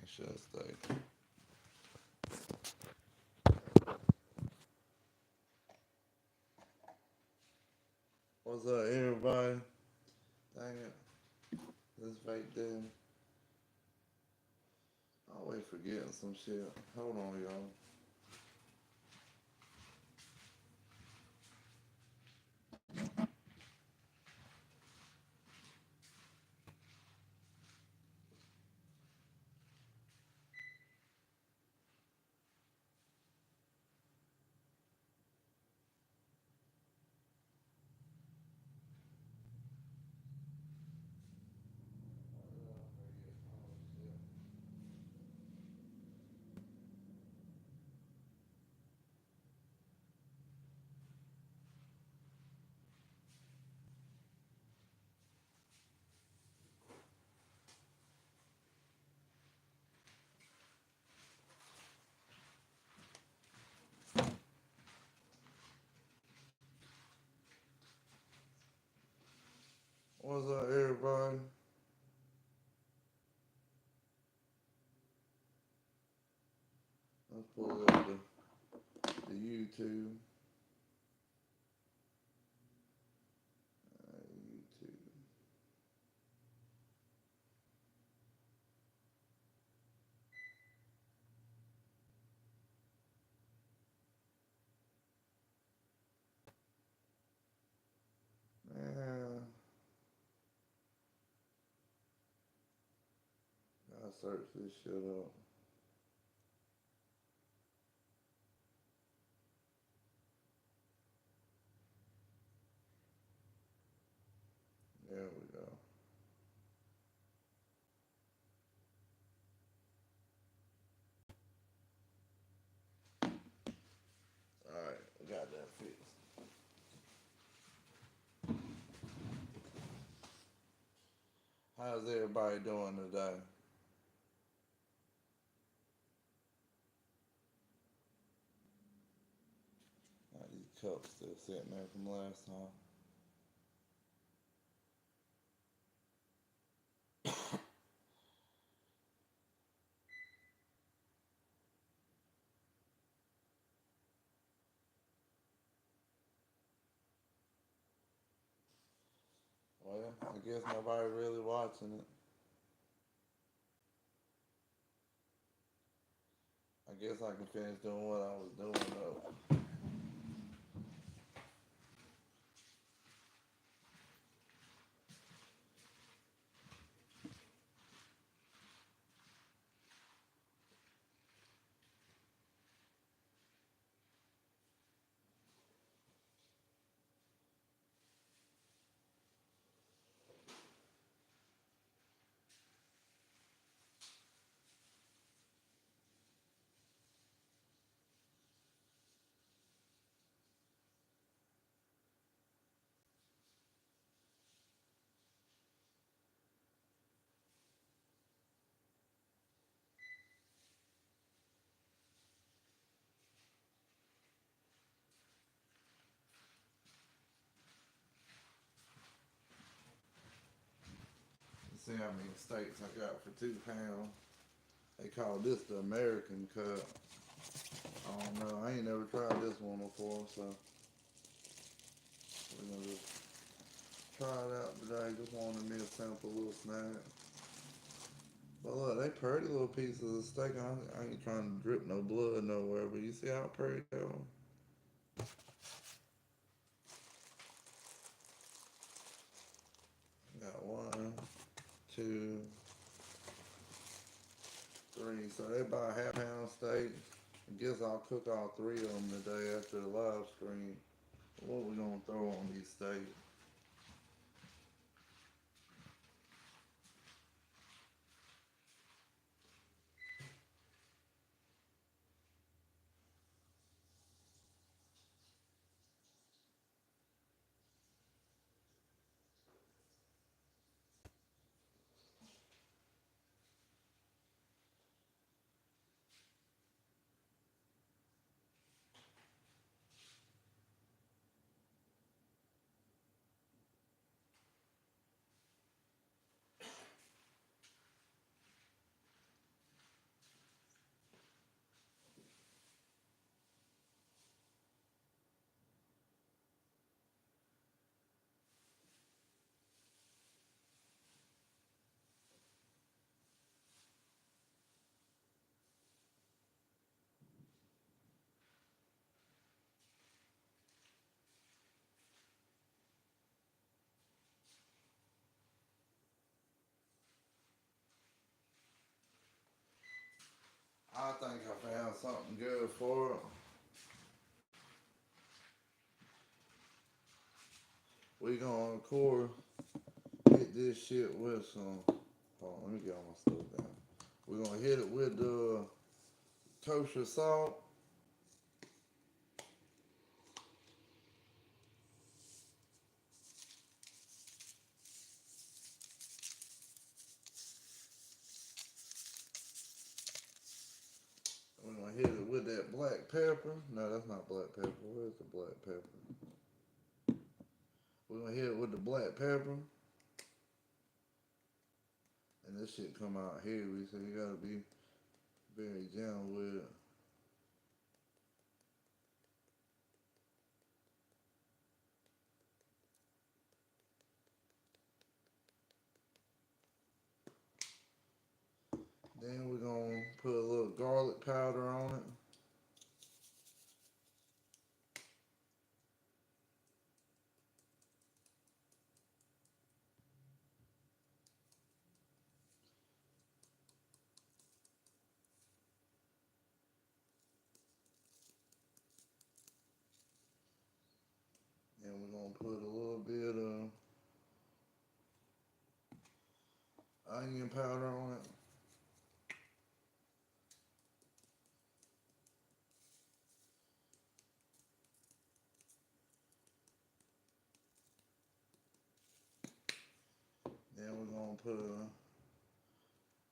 Make sure I stay. What's up, everybody? Dang it. This vape dude. Always forgetting some shit. Hold on, y'all. What's up, everybody? Let's pull up the YouTube. YouTube. Man, gotta search this shit up. There we go. Alright, we got that fixed. How's everybody doing today? These cups still sitting there from last time. Well, I guess nobody really watching it. I guess I can finish doing what I was doing though. See how many steaks I got for £2. They call this the American cut. I don't know. I ain't never tried this one before, so we're gonna just try it out today. Just wanted me a simple little snack. But look, they pretty little pieces of steak. I ain't trying to drip no blood nowhere, but you see how pretty they are? Got one, two, three. So they buy a half-pound steak. I guess I'll cook all three of them today after the live stream. What we gonna throw on these steaks? I think I found something good for it. We gonna, of course, hit this shit with some. Hold on, let me get all my stuff down. We're gonna hit it with the kosher salt. We're gonna hit it with that black pepper. No, that's not black pepper. Where's the black pepper? We're gonna hit it with the black pepper. And this shit come out heavy, so you gotta be very gentle with it. Then we're gonna put a little garlic powder on it. And we're gonna put a little bit of onion powder on it. Then we're gonna put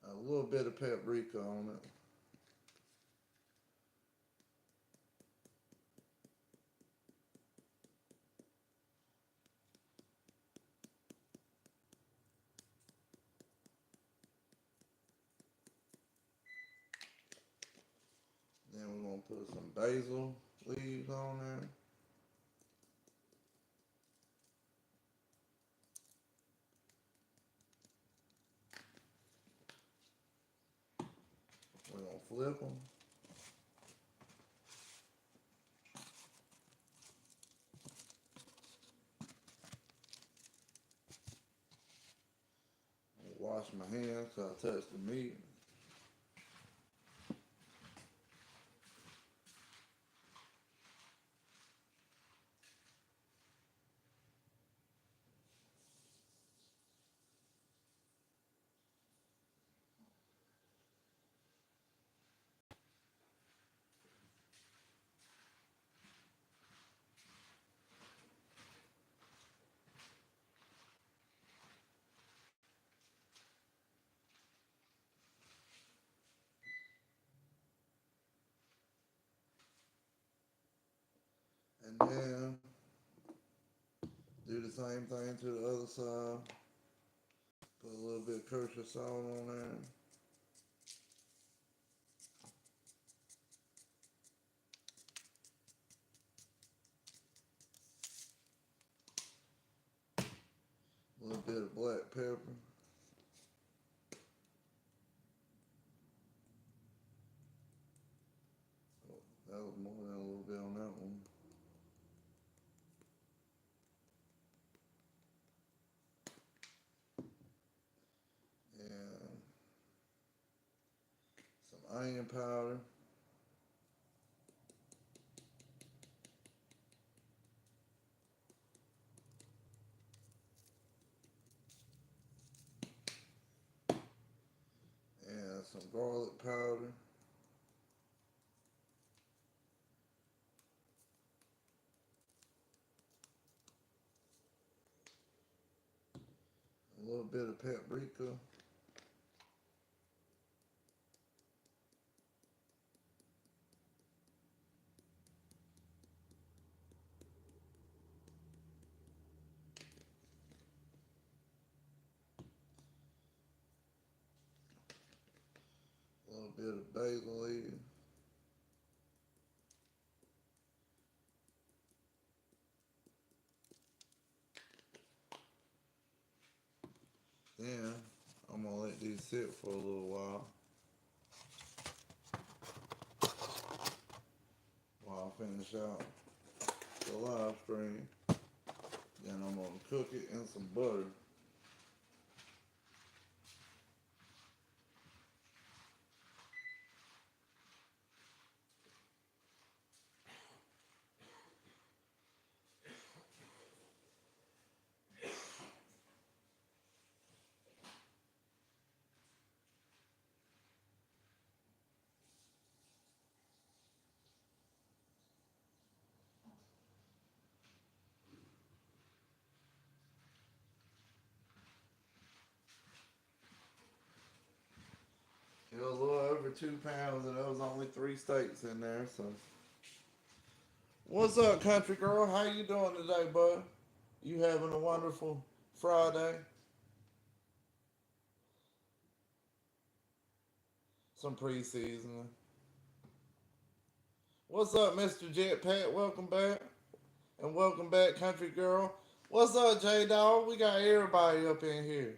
a little bit of paprika on it. Then we're gonna put some basil leaves on there. We're gonna flip them. Wash my hands so I touch the meat. And then do the same thing to the other side. Put a little bit of kosher salt on there. A little bit of black pepper. Oh, that was more than a little bit on that one. And some onion powder. And some garlic powder. A little bit of paprika. A little bit of basil leaf. Then I'm gonna let these sit for a little while I finish out the live stream. Then I'm gonna cook it in some butter. 2 pounds, and there was only 3 steaks in there. So, what's up, country girl? How you doing today, bud? You having a wonderful Friday? Some preseason. What's up, Mr. Jetpack? Welcome back, and welcome back, country girl. What's up, J Dog? We got everybody up in here.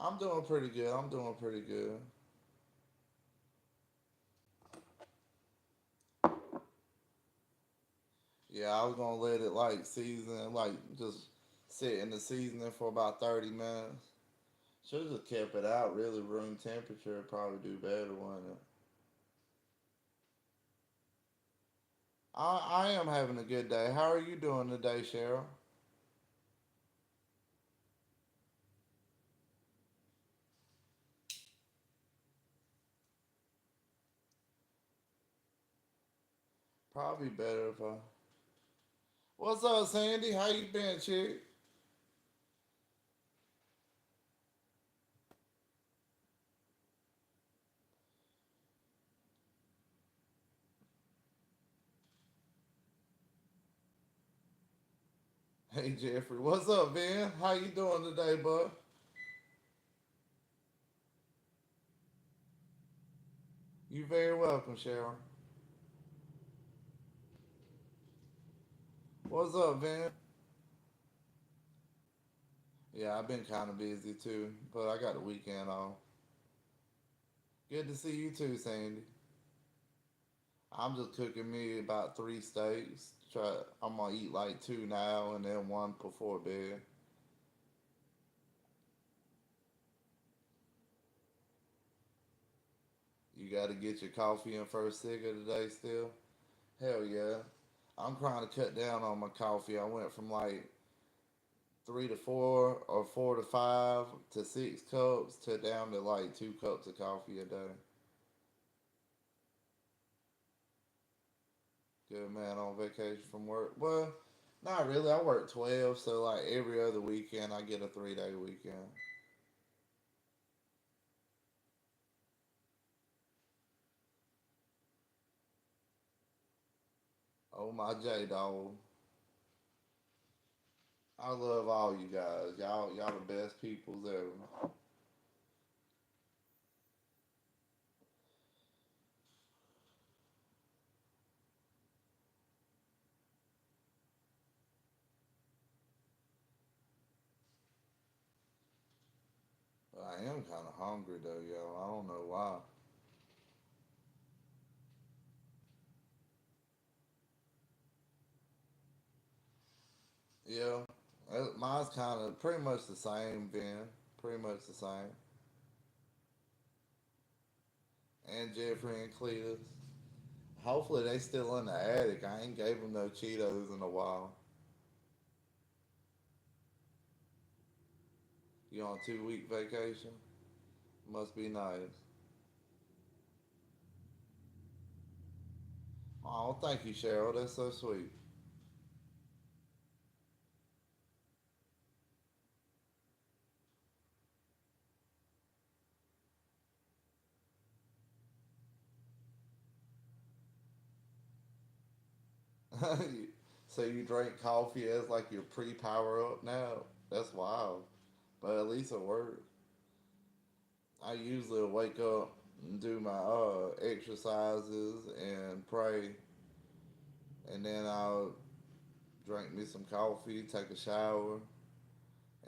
I'm doing pretty good. I'm doing pretty good. Yeah, I was gonna let it like season, like just sit in the seasoning for about 30 minutes. Should have just kept it out. Really, room temperature would probably do better, wouldn't it? I am having a good day. How are you doing today, Cheryl? Probably better if I. What's up, Sandy? How you been, chick? Hey, Jeffrey. What's up, Ben? How you doing today, bud? You very welcome, Cheryl. What's up, Ben? Yeah, I've been kind of busy too, but I got the weekend off. Good to see you too, Sandy. I'm just cooking me about 3 steaks. I'm gonna eat like two now and then one before bed. You got to get your coffee in first thing of the day still. Hell yeah. I'm trying to cut down on my coffee. I went from like 3 to 4 or 4 to 5 to 6 cups to down to like 2 cups of coffee a day. Good man on vacation from work. Well, not really. I work 12, so like every other weekend I get a 3 day weekend. Oh my J dog. I love all you guys. Y'all the best peoples ever. But I am kind of hungry though, yo. I don't know why. Yeah, mine's kind of pretty much the same, Ben. Pretty much the same. And Jeffrey and Cletus. Hopefully they still in the attic. I ain't gave them no Cheetos in a while. You on a 2 week vacation? Must be nice. Oh, thank you, Cheryl. That's so sweet. So you drink coffee as like your pre-power up now? That's wild. But at least it works. I usually wake up and do my exercises and pray, and then I'll drink me some coffee, take a shower,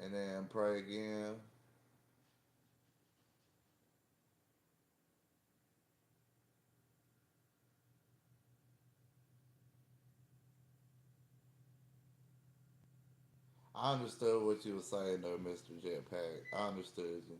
and then pray again. I understood what you were saying though, Mr. Jetpack. I understood you.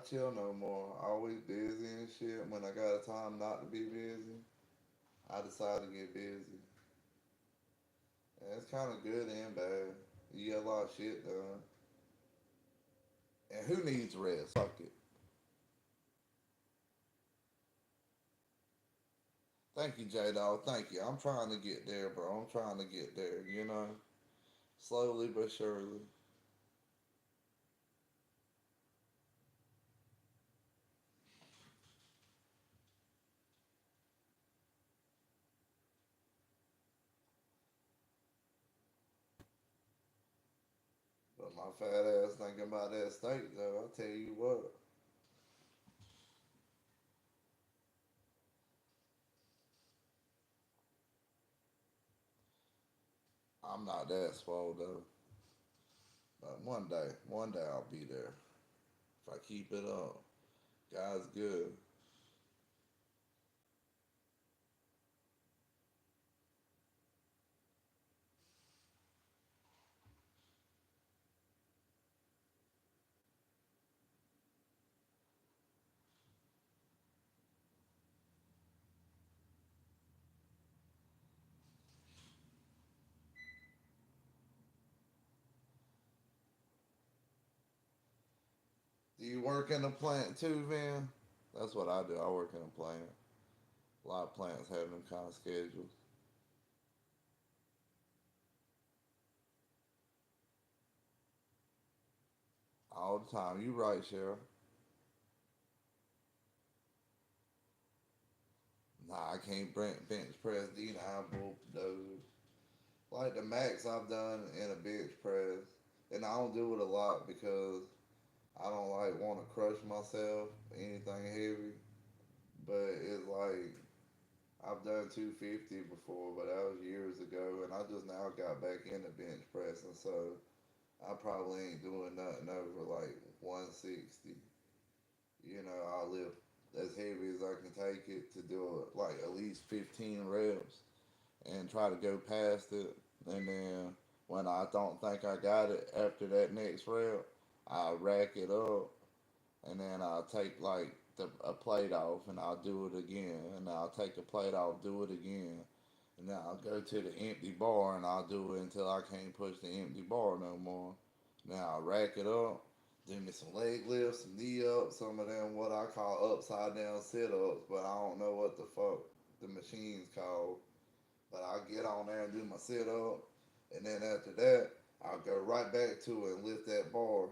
chill no more. Always busy and shit. When I got a time not to be busy, I decide to get busy. And it's kind of good and bad. You get a lot of shit done. And who needs rest? Fuck it. Thank you, J Dog. Thank you. I'm trying to get there, bro. I'm trying to get there, you know? Slowly but surely. But my fat ass thinking about that steak, though. I tell you what, I'm not that swole, though. But one day I'll be there. If I keep it up. God's good. Do you work in a plant too, man? That's what I do. I work in a plant. A lot of plants have them kind of schedules. All the time. You right, Cheryl. Nah, I can't bench press D9 bulldozers. Like the max I've done in a bench press, and I don't do it a lot because I don't like want to crush myself anything heavy. But it's like I've done 250 before, but that was years ago, and I just now got back into bench pressing, so I probably ain't doing nothing over like 160. You know, I'll lift as heavy as I can take it to do like at least 15 reps and try to go past it. And then when I don't think I got it after that next rep, I'll rack it up and then I'll take like a plate off and I'll do it again. And I'll take the plate off, do it again. And then I'll go to the empty bar and I'll do it until I can't push the empty bar no more. Now I'll rack it up, do me some leg lifts, some knee ups, some of them what I call upside down sit ups, but I don't know what the fuck the machine's called. But I'll get on there and do my sit up, and then after that, I'll go right back to it and lift that bar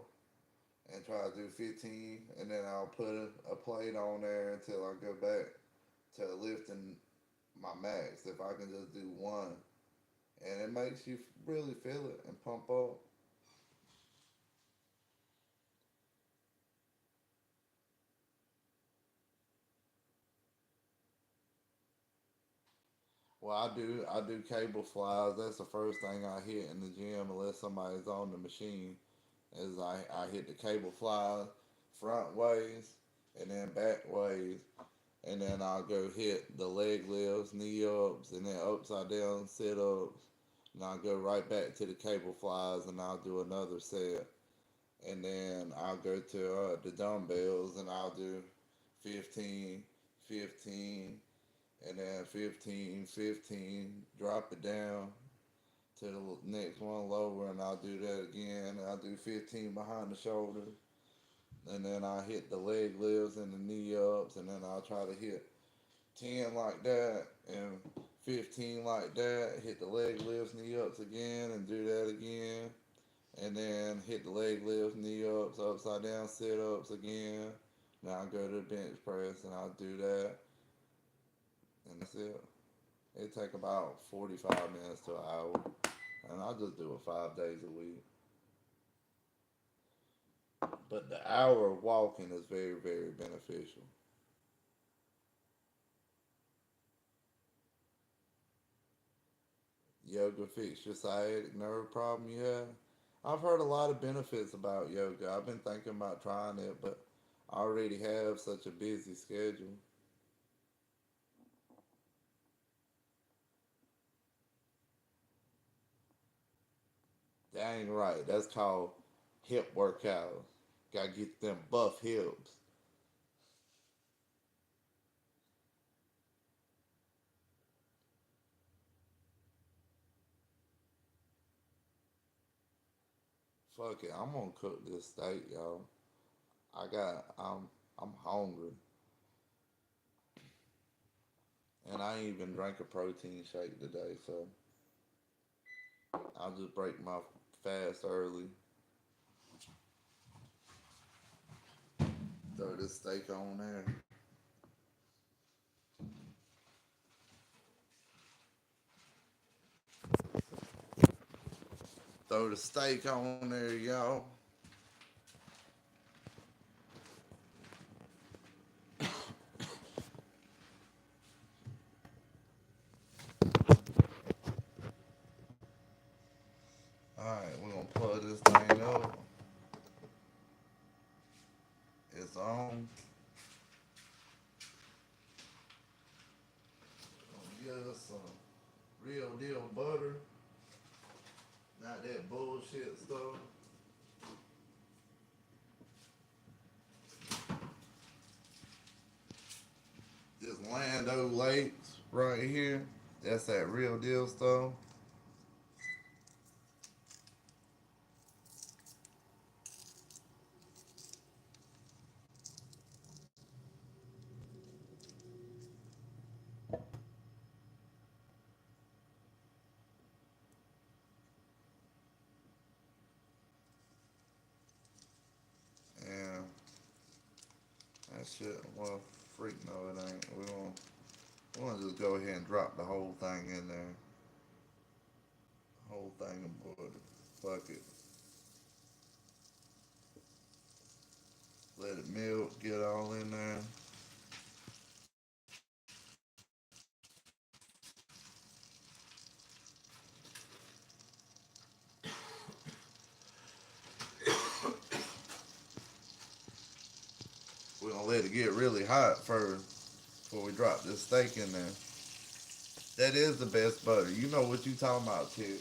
and try to do 15, and then I'll put a plate on there until I go back to lifting my max. If I can just do one, and it makes you really feel it and pump up. Well, I do cable flies. That's the first thing I hit in the gym unless somebody's on the machine. Is I hit the cable flies front ways and then back ways, and then I'll go hit the leg lifts, knee ups, and then upside down sit ups. And I'll go right back to the cable flies and I'll do another set. And then I'll go to the dumbbells and I'll do 15, 15, and then 15, 15, drop it down to the next one lower, and I'll do that again. I'll do 15 behind the shoulders, and then I'll hit the leg lifts and the knee ups, and then I'll try to hit 10 like that and 15 like that. Hit the leg lifts, knee ups again, and do that again, and then hit the leg lifts, knee ups, upside down sit ups again. Now I go to the bench press and I'll do that, and that's it. It take about 45 minutes to an hour, and I just do it 5 days a week. But the hour of walking is very, very beneficial. Yoga fix your sciatic nerve problem you have. I've heard a lot of benefits about yoga. I've been thinking about trying it, but I already have such a busy schedule. Dang right, that's called hip workouts. Gotta get them buff hips. Fuck it, I'm gonna cook this steak, y'all. I'm hungry, and I ain't even drank a protein shake today, so I'll just break my fast early. Throw this steak on there. Throw the steak on there, y'all. All right, we're gonna plug this thing up. It's on. Gonna get us some real deal butter, not that bullshit stuff. This Lando Lakes right here, that's that real deal stuff. And that shit, well, freak no, it ain't. We're gonna just go ahead and drop the whole thing in there. Whole thing of butter. Fuck it. Let it melt, get all in there. We're gonna let it get really hot first before we drop this steak in there. That is the best butter. You know what you talking about, kid.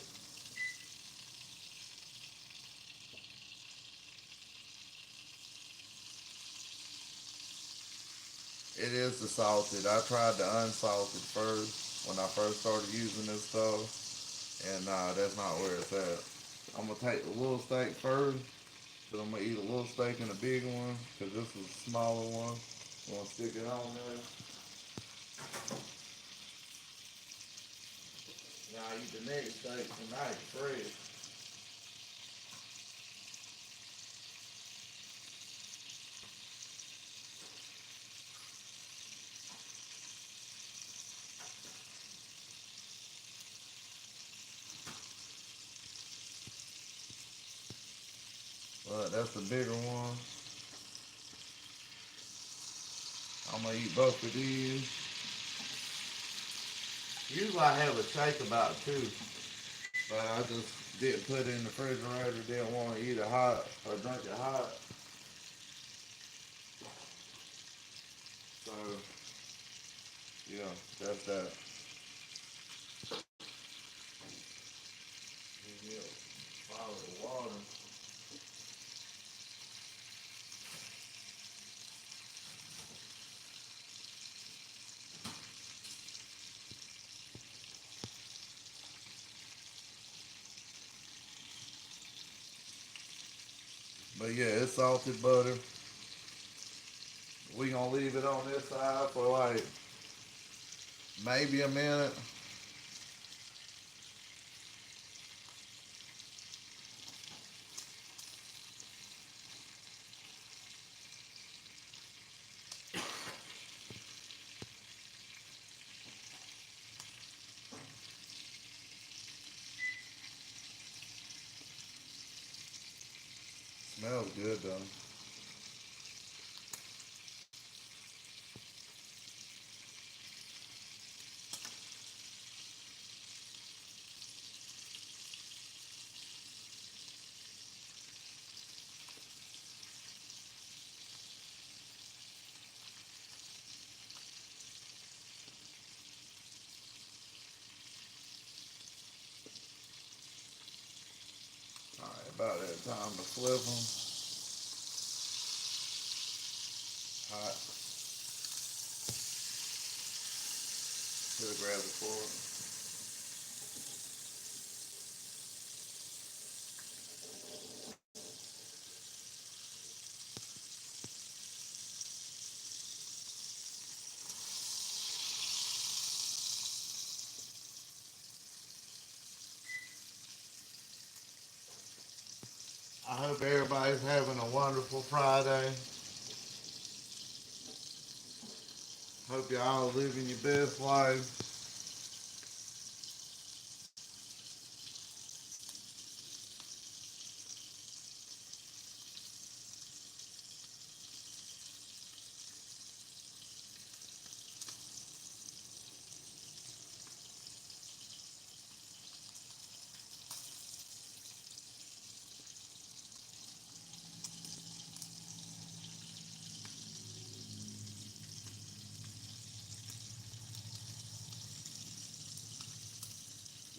It is the salted. I tried the unsalted first when I first started using this stuff. And nah, that's not where it's at. I'm gonna take the little steak first. Cause I'm gonna eat a little steak and a big one. Cause this is a smaller one. I'm gonna stick it on there. Now I eat the next steak tonight, fresh. But that's the bigger one. I'm gonna eat both of these. Usually I have a shake about two, but I just didn't put it in the refrigerator. Didn't want to eat it hot or drink it hot. So yeah, that's that. Yeah, follow the water. But yeah, it's salted butter. We gonna leave it on this side for like maybe a minute. Smells good though. All right, about that time to flip them. Hot. Should have grabbed the fork. I hope everybody's having a wonderful Friday. Hope y'all living your best life.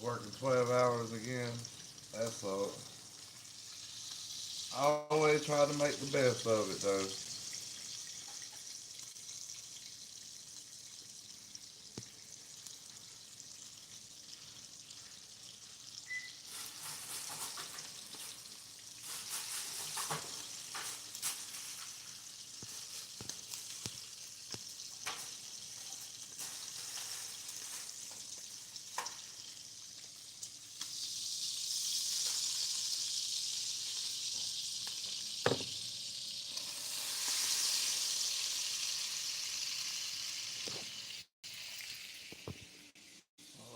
Working 12 hours again. That's all. I always try to make the best of it though.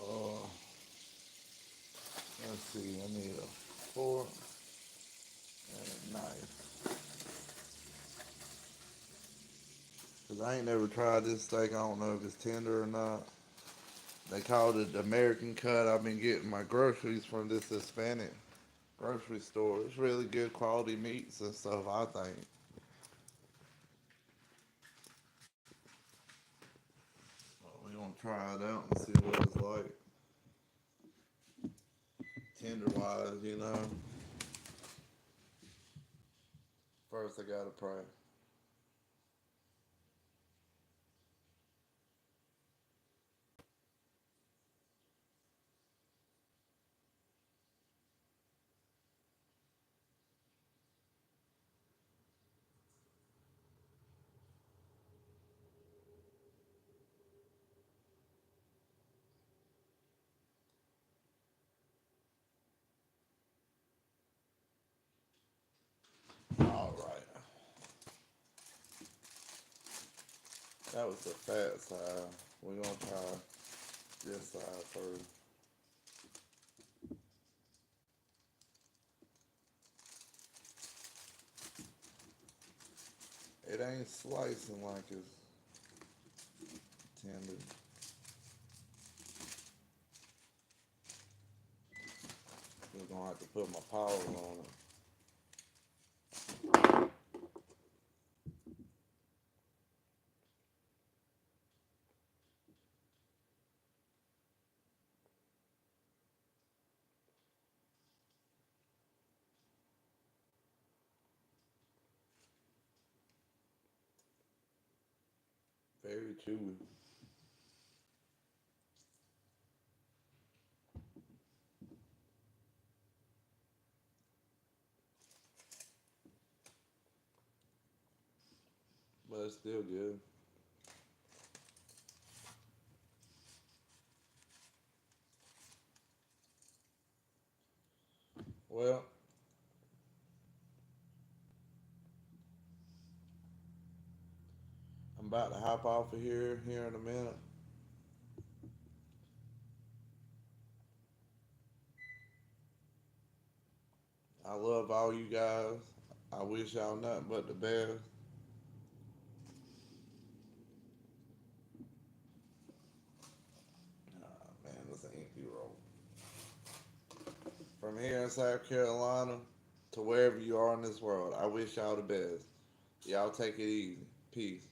Oh, let's see. I need a fork and a knife. Cause I ain't never tried this steak. I don't know if it's tender or not. They called it American cut. I've been getting my groceries from this Hispanic grocery store. It's really good quality meats and stuff, I think. We're gonna try it out and see what it's like. Tender wise, you know. First, I gotta pray. All right. That was the fat side. We're gonna try this side first. It ain't slicing like it's tender. I'm gonna have to put my paws on it. Very chewy, but it's still good. Well, I'm about to hop off of here in a minute. I love all you guys. I wish y'all nothing but the best. Man, this ain't empty roll. From here in South Carolina to wherever you are in this world, I wish y'all the best. Y'all take it easy. Peace.